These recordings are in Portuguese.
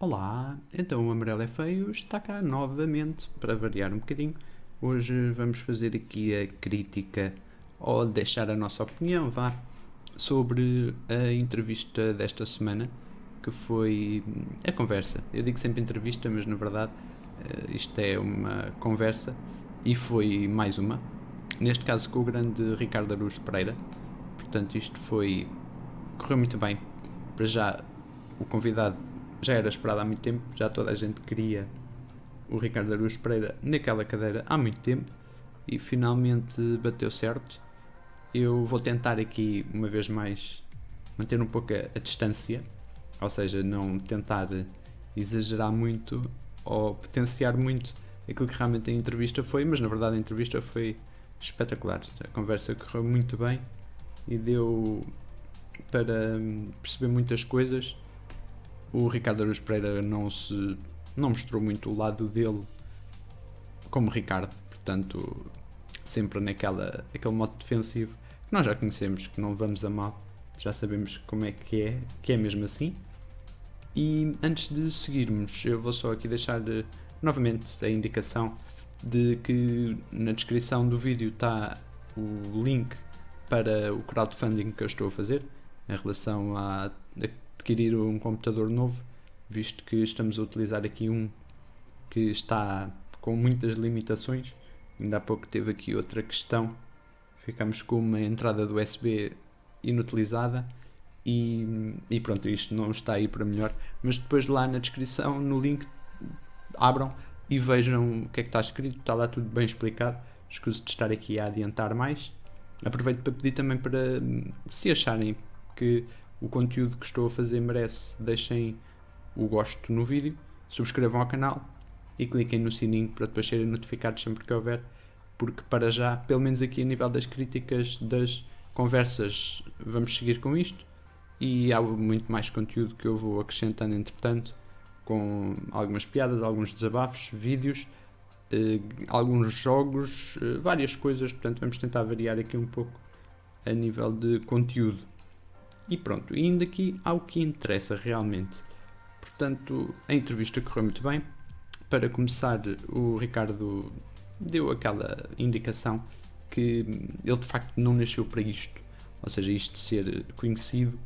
Olá, então o Amarelo é Feio está cá novamente para variar um bocadinho. Hoje vamos fazer aqui a crítica ou deixar a nossa opinião, vá, sobre a entrevista desta semana, que foi a conversa. Eu digo sempre entrevista, mas na verdade isto é uma conversa e foi mais uma. Neste caso com o grande Ricardo Araújo Pereira. Portanto, correu muito bem. Para já, o convidado já era esperado há muito tempo, já toda a gente queria o Ricardo Araújo Pereira naquela cadeira há muito tempo e finalmente bateu certo. Eu vou tentar aqui, uma vez mais, manter um pouco a distância, ou seja, não tentar exagerar muito ou potenciar muito aquilo que realmente a entrevista foi, mas na verdade a entrevista foi espetacular. A conversa correu muito bem e deu para perceber muitas coisas. O Ricardo Araújo Pereira não mostrou muito o lado dele como Ricardo, portanto, sempre naquele modo defensivo que nós já conhecemos, que não vamos a mal, já sabemos como é que é mesmo assim. E antes de seguirmos, eu vou só aqui deixar novamente a indicação de que na descrição do vídeo está o link para o crowdfunding que eu estou a fazer em relação a adquirir um computador novo, visto que estamos a utilizar aqui um que está com muitas limitações. Ainda há pouco teve aqui outra questão, ficamos com uma entrada do USB inutilizada e pronto, isto não está aí para melhor, mas depois lá na descrição, no link, abram e vejam o que é que está escrito, está lá tudo bem explicado. Escuso de estar aqui a adiantar mais. Aproveito para pedir também para, se acharem que o conteúdo que estou a fazer merece, deixem o gosto no vídeo, subscrevam ao canal e cliquem no sininho para depois serem notificados sempre que houver, porque para já, pelo menos aqui a nível das críticas, das conversas, vamos seguir com isto e há muito mais conteúdo que eu vou acrescentando entretanto, com algumas piadas, alguns desabafos, vídeos, alguns jogos, várias coisas, portanto vamos tentar variar aqui um pouco a nível de conteúdo. E pronto, indo aqui ao que interessa realmente. Portanto, a entrevista correu muito bem. Para começar, o Ricardo deu aquela indicação que ele de facto não nasceu para isto. Ou seja, isto de ser conhecido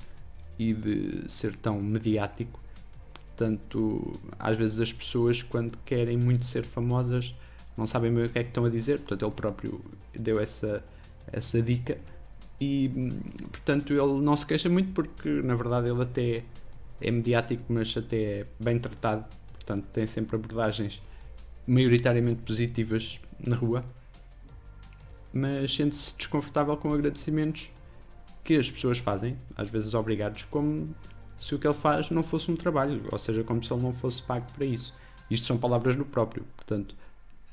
e de ser tão mediático. Portanto, às vezes as pessoas, quando querem muito ser famosas, não sabem bem o que é que estão a dizer. Portanto, ele próprio deu essa dica. E, portanto, ele não se queixa muito porque, na verdade, ele até é mediático, mas até é bem tratado. Portanto, tem sempre abordagens maioritariamente positivas na rua. Mas sente-se desconfortável com agradecimentos que as pessoas fazem, às vezes obrigados, como se o que ele faz não fosse um trabalho, ou seja, como se ele não fosse pago para isso. Isto são palavras do próprio, portanto,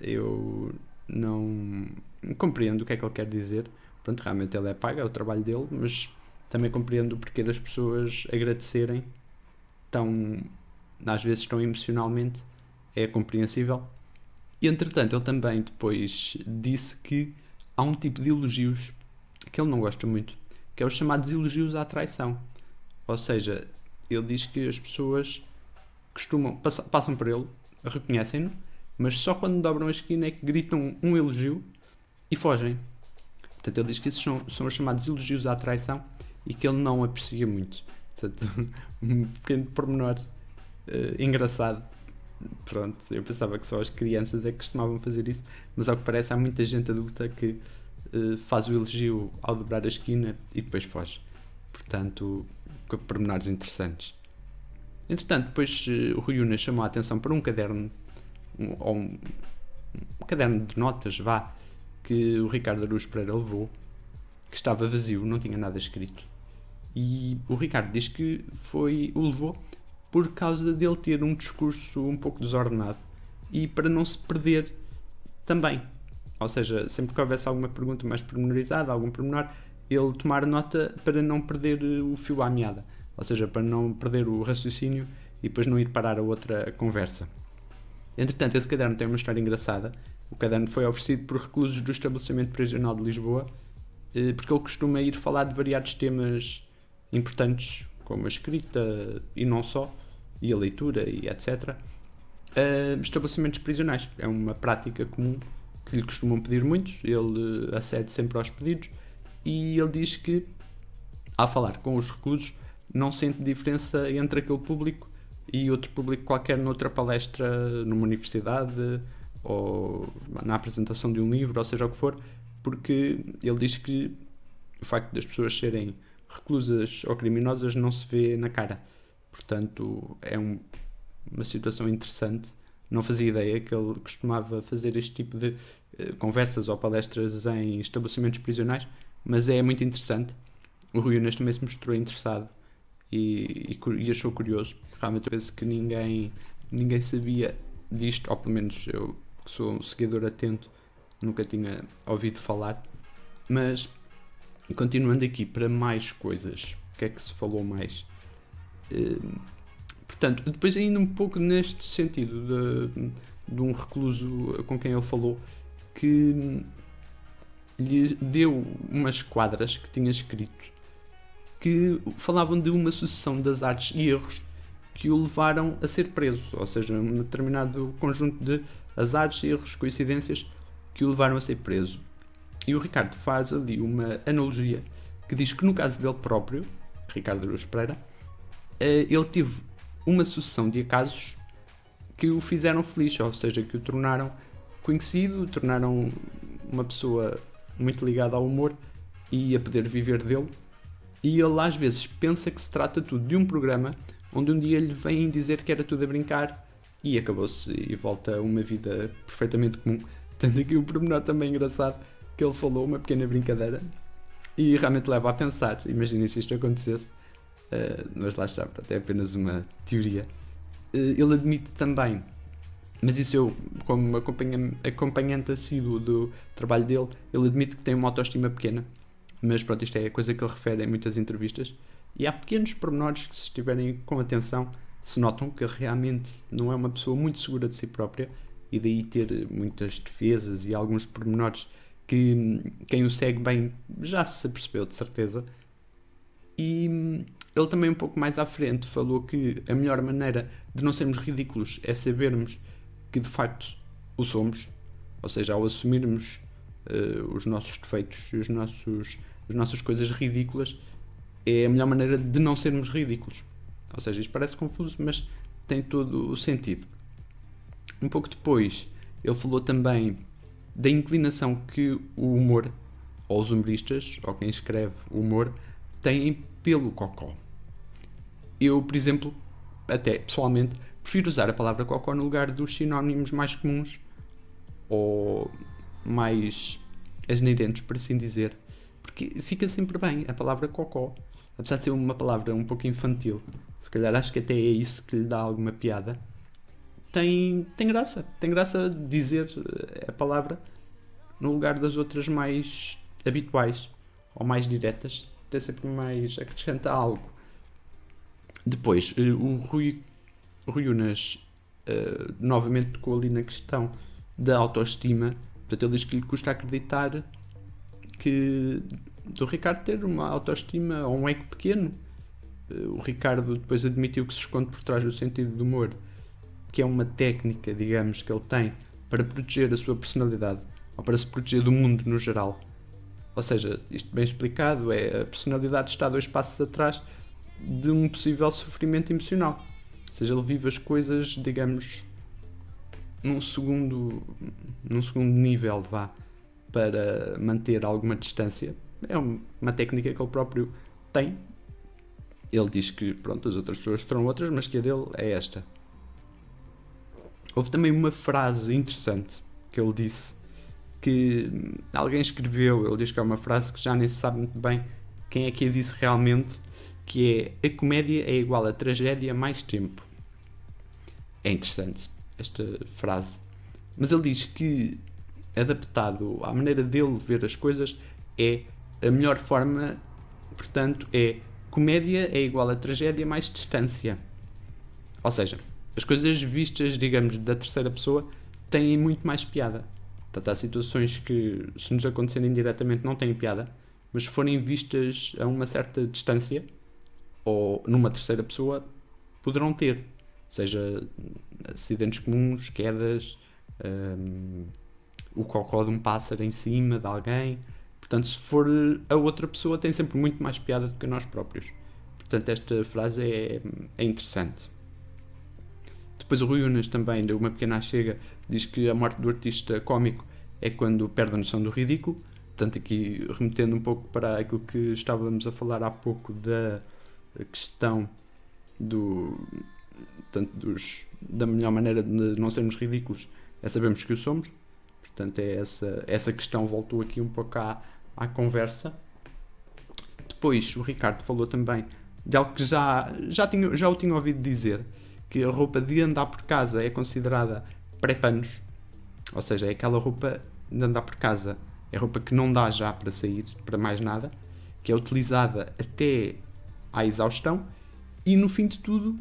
eu não compreendo o que é que ele quer dizer. Pronto, realmente ele é pago, é o trabalho dele, mas também compreendo o porquê das pessoas agradecerem às vezes tão emocionalmente, é compreensível. E entretanto, ele também depois disse que há um tipo de elogios que ele não gosta muito, que é os chamados elogios à traição. Ou seja, ele diz que as pessoas passam por ele, reconhecem-no, mas só quando dobram a esquina é que gritam um elogio e fogem. Portanto, ele diz que esses são os chamados elogios à traição e que ele não aprecia muito. Portanto, um pequeno pormenor engraçado. Pronto, eu pensava que só as crianças é que costumavam fazer isso, mas ao que parece há muita gente adulta que faz o elogio ao dobrar a esquina e depois foge. Portanto, com pormenores interessantes. Entretanto, depois o Rui Unas chamou a atenção para um caderno, um caderno de notas, que o Ricardo Araújo Pereira levou, que estava vazio, não tinha nada escrito. E o Ricardo diz que o levou por causa dele ter um discurso um pouco desordenado e para não se perder também. Ou seja, sempre que houvesse alguma pergunta mais pormenorizada, algum pormenor, ele tomar nota para não perder o fio à meada. Ou seja, para não perder o raciocínio e depois não ir parar a outra conversa. Entretanto, esse caderno tem uma história engraçada. O caderno foi oferecido por reclusos do estabelecimento prisional de Lisboa, porque ele costuma ir falar de variados temas importantes, como a escrita e não só, e a leitura e etc. Estabelecimentos prisionais. É uma prática comum que lhe costumam pedir muitos, ele acede sempre aos pedidos e ele diz que, ao falar com os reclusos, não sente diferença entre aquele público e outro público qualquer noutra palestra numa universidade ou na apresentação de um livro, ou seja o que for, porque ele diz que o facto das pessoas serem reclusas ou criminosas não se vê na cara. Portanto, é uma situação interessante. Não fazia ideia que ele costumava fazer este tipo de conversas ou palestras em estabelecimentos prisionais, mas é muito interessante. O Rui Unas também se mostrou interessado e achou curioso. Realmente eu penso que ninguém sabia disto, ou pelo menos eu, que sou um seguidor atento, nunca tinha ouvido falar. Mas, continuando aqui para mais coisas, o que é que se falou mais? Portanto, depois ainda um pouco neste sentido de um recluso com quem ele falou, que lhe deu umas quadras que tinha escrito que falavam de uma sucessão de azares e erros que o levaram a ser preso, ou seja, um determinado conjunto de azares, erros, coincidências que o levaram a ser preso. E o Ricardo faz ali uma analogia que diz que no caso dele próprio, Ricardo Araújo Pereira, ele teve uma sucessão de acasos que o fizeram feliz, ou seja, que o tornaram conhecido, o tornaram uma pessoa muito ligada ao humor e a poder viver dele. E ele às vezes pensa que se trata tudo de um programa onde um dia lhe vêm dizer que era tudo a brincar e acabou-se e volta a uma vida perfeitamente comum. Tendo aqui um pormenor também engraçado que ele falou, uma pequena brincadeira, e realmente leva a pensar, imaginem se isto acontecesse, mas lá está, é apenas uma teoria. Ele admite também, mas isso eu, como acompanhante assíduo do trabalho dele, ele admite que tem uma autoestima pequena, mas pronto, isto é a coisa que ele refere em muitas entrevistas, e há pequenos pormenores que, se estiverem com atenção, se notam que realmente não é uma pessoa muito segura de si própria, e daí ter muitas defesas e alguns pormenores que quem o segue bem já se apercebeu de certeza. E ele também um pouco mais à frente falou que a melhor maneira de não sermos ridículos é sabermos que de facto o somos, ou seja, ao assumirmos os nossos defeitos e as nossas coisas ridículas, é a melhor maneira de não sermos ridículos. Ou seja, isto parece confuso, mas tem todo o sentido. Um pouco depois, ele falou também da inclinação que o humor, ou os humoristas, ou quem escreve o humor, têm pelo cocó. Eu, por exemplo, até pessoalmente, prefiro usar a palavra cocó no lugar dos sinónimos mais comuns, ou mais asneirentos, por assim dizer, porque fica sempre bem a palavra cocó, apesar de ser uma palavra um pouco infantil. Se calhar acho que até é isso que lhe dá alguma piada. Tem graça dizer a palavra no lugar das outras mais habituais ou mais diretas, tem sempre mais, acrescenta algo. Depois, o Rui Unas novamente tocou ali na questão da autoestima. Portanto, ele diz que lhe custa acreditar que do Ricardo ter uma autoestima ou um ego pequeno. O Ricardo depois admitiu que se esconde por trás do sentido do humor, que é uma técnica, digamos, que ele tem para proteger a sua personalidade, ou para se proteger do mundo no geral. Ou seja, isto bem explicado, a personalidade está 2 passos atrás de um possível sofrimento emocional. Ou seja, ele vive as coisas, digamos, num segundo nível, para manter alguma distância. É uma técnica que ele próprio tem. Ele diz que, pronto, as outras pessoas terão outras, mas que a dele é esta. Houve também uma frase interessante que ele disse, que alguém escreveu, ele diz que é uma frase que já nem se sabe muito bem quem é que a disse realmente, que é: a comédia é igual a tragédia mais tempo. É interessante esta frase, mas ele diz que, adaptado à maneira dele ver as coisas, é a melhor forma, portanto, é comédia é igual a tragédia mais distância. Ou seja, as coisas vistas, digamos, da terceira pessoa têm muito mais piada. Portanto, há situações que, se nos acontecerem diretamente, não têm piada, mas se forem vistas a uma certa distância, ou numa terceira pessoa, poderão ter. seja acidentes comuns, quedas, o cocó de um pássaro em cima de alguém. Portanto, se for a outra pessoa, tem sempre muito mais piada do que nós próprios. Portanto, esta frase é interessante. Depois o Rui Unas também deu uma pequena chega, diz que a morte do artista cómico é quando perde a noção do ridículo. Portanto, aqui remetendo um pouco para aquilo que estávamos a falar há pouco da questão da melhor maneira de não sermos ridículos é sabermos que o somos. Portanto, essa questão voltou aqui um pouco à conversa. Depois o Ricardo falou também de algo que já o tinha ouvido dizer, que a roupa de andar por casa é considerada pré-panos, ou seja, é aquela roupa de andar por casa, é roupa que não dá já para sair, para mais nada, que é utilizada até à exaustão, e no fim de tudo,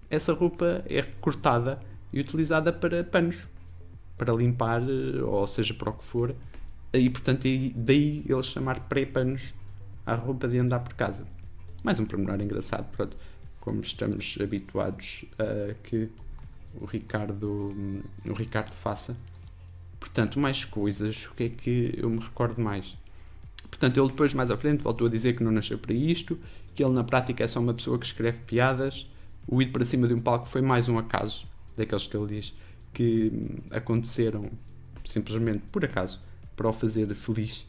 essa roupa é cortada e utilizada para panos, para limpar, ou seja, para o que for, e portanto daí ele chamar pré-panos à roupa de andar por casa. Mais um pormenor engraçado, pronto, como estamos habituados a que o Ricardo faça. Portanto, mais coisas, o que é que eu me recordo mais? Portanto, ele depois, mais à frente, voltou a dizer que não nasceu para isto, que ele na prática é só uma pessoa que escreve piadas, o ir para cima de um palco foi mais um acaso, daqueles que ele diz que aconteceram simplesmente por acaso, para o fazer feliz.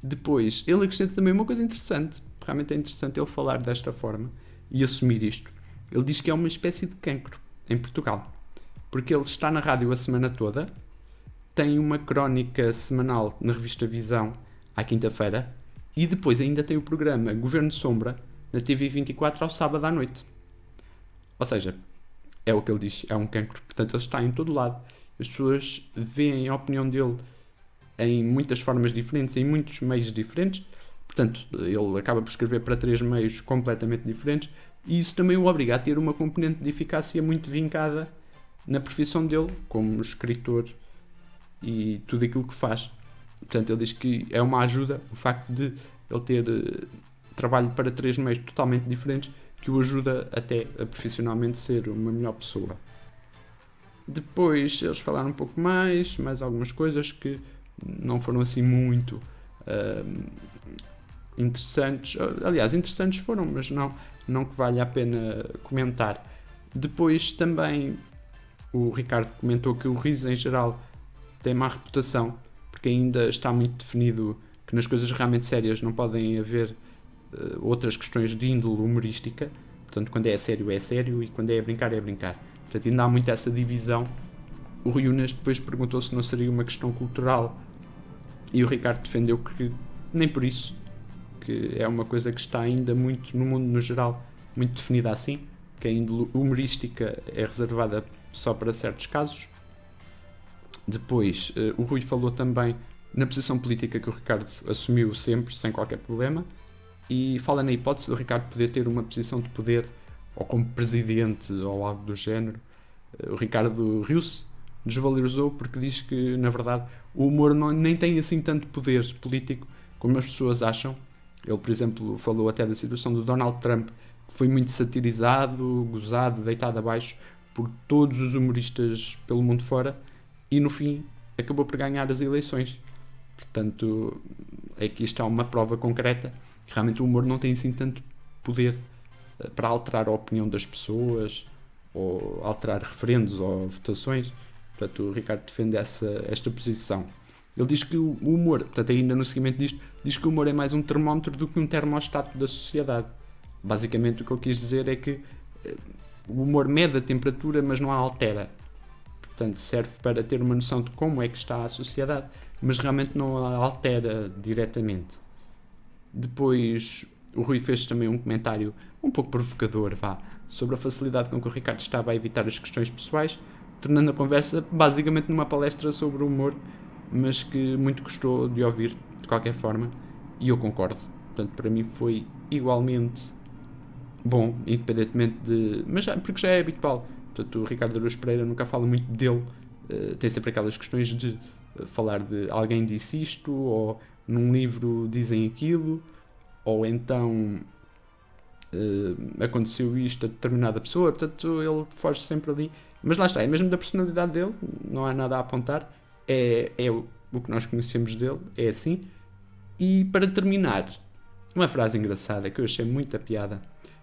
Depois, ele acrescenta também uma coisa interessante, realmente é interessante ele falar desta forma e assumir isto. Ele diz que é uma espécie de cancro em Portugal, porque ele está na rádio a semana toda, tem uma crónica semanal na revista Visão à quinta-feira e depois ainda tem o programa Governo Sombra na TV 24 ao sábado à noite. Ou seja, é o que ele diz, é um cancro. Portanto, ele está em todo lado. As pessoas veem a opinião dele em muitas formas diferentes, em muitos meios diferentes. Portanto, ele acaba por escrever para 3 meios completamente diferentes e isso também o obriga a ter uma componente de eficácia muito vincada na profissão dele, como escritor e tudo aquilo que faz. Portanto, ele diz que é uma ajuda o facto de ele ter trabalho para 3 meios totalmente diferentes, que o ajuda até a profissionalmente ser uma melhor pessoa. Depois eles falaram um pouco mais algumas coisas que não foram assim muito interessantes. Aliás, interessantes foram, mas não que valha a pena comentar. Depois também o Ricardo comentou que o riso em geral tem má reputação, porque ainda está muito definido que nas coisas realmente sérias não podem haver outras questões de índole humorística. Portanto, quando é sério e quando é brincar é brincar. Portanto, ainda há muito essa divisão. O Rui Unas depois perguntou se não seria uma questão cultural e o Ricardo defendeu que nem por isso, que é uma coisa que está ainda muito no mundo no geral, muito definida assim, que a índole humorística é reservada só para certos casos. Depois, o Rui falou também na posição política que o Ricardo assumiu sempre, sem qualquer problema, e fala na hipótese do Ricardo poder ter uma posição de poder, ou como presidente, ou algo do género. O Ricardo riu-se, desvalorizou, porque diz que, na verdade, o humor nem tem assim tanto poder político como as pessoas acham. Ele, por exemplo, falou até da situação do Donald Trump, que foi muito satirizado, gozado, deitado abaixo por todos os humoristas pelo mundo fora, e no fim acabou por ganhar as eleições. Portanto, aqui está uma prova concreta que realmente o humor não tem assim tanto poder para alterar a opinião das pessoas ou alterar referendos ou votações. Portanto, o Ricardo defende esta posição. Ele diz que o humor, portanto, ainda no seguimento disto, diz que o humor é mais um termómetro do que um termostato da sociedade. Basicamente, o que ele quis dizer é que o humor mede a temperatura, mas não a altera. Portanto, serve para ter uma noção de como é que está a sociedade, mas realmente não a altera diretamente. Depois, o Rui fez também um comentário um pouco provocador, sobre a facilidade com que o Ricardo estava a evitar as questões pessoais, tornando a conversa basicamente numa palestra sobre o humor, mas que muito gostou de ouvir, de qualquer forma, e eu concordo. Portanto, para mim foi igualmente bom, independentemente de... Mas porque já é habitual. Portanto, o Ricardo Araújo Pereira nunca fala muito dele, tem sempre aquelas questões de falar de alguém disse isto, ou num livro dizem aquilo, ou então aconteceu isto a determinada pessoa, portanto ele foge sempre ali. Mas lá está, é mesmo da personalidade dele, não há nada a apontar, é o que nós conhecemos dele, é assim. E para terminar, uma frase engraçada que eu achei muita piada,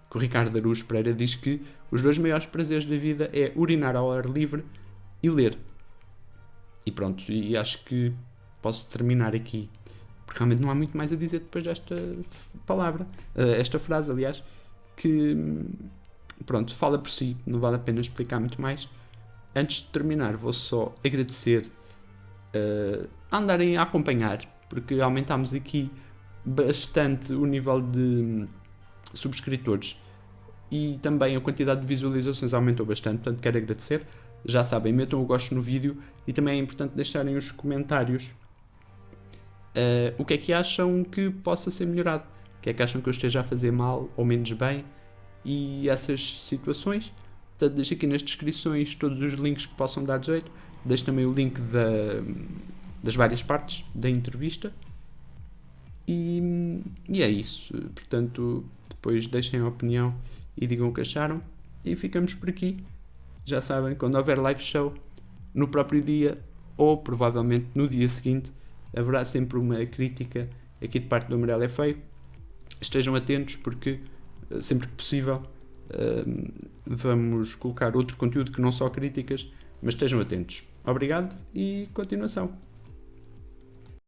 que o Ricardo Araújo Pereira diz que os dois maiores prazeres da vida é urinar ao ar livre e ler. E pronto, e acho que posso terminar aqui, porque realmente não há muito mais a dizer depois desta palavra, esta frase, aliás, que pronto, fala por si, não vale a pena explicar muito mais. Antes de terminar, vou só agradecer a andarem a acompanhar, porque aumentámos aqui bastante o nível de subscritores e também a quantidade de visualizações aumentou bastante, portanto quero agradecer. Já sabem, metam o gosto no vídeo e também é importante deixarem os comentários o que é que acham que possa ser melhorado, o que é que acham que eu esteja a fazer mal ou menos bem e essas situações. Portanto, deixo aqui nas descrições todos os links que possam dar jeito, deixo também o link das várias partes da entrevista e é isso. Portanto, depois deixem a opinião e digam o que acharam e ficamos por aqui. Já sabem, quando houver live show no próprio dia ou provavelmente no dia seguinte, haverá sempre uma crítica aqui de parte do Amarelo é Feio. Estejam atentos porque sempre que possível vamos colocar outro conteúdo que não só críticas, mas estejam atentos. Obrigado e continuação.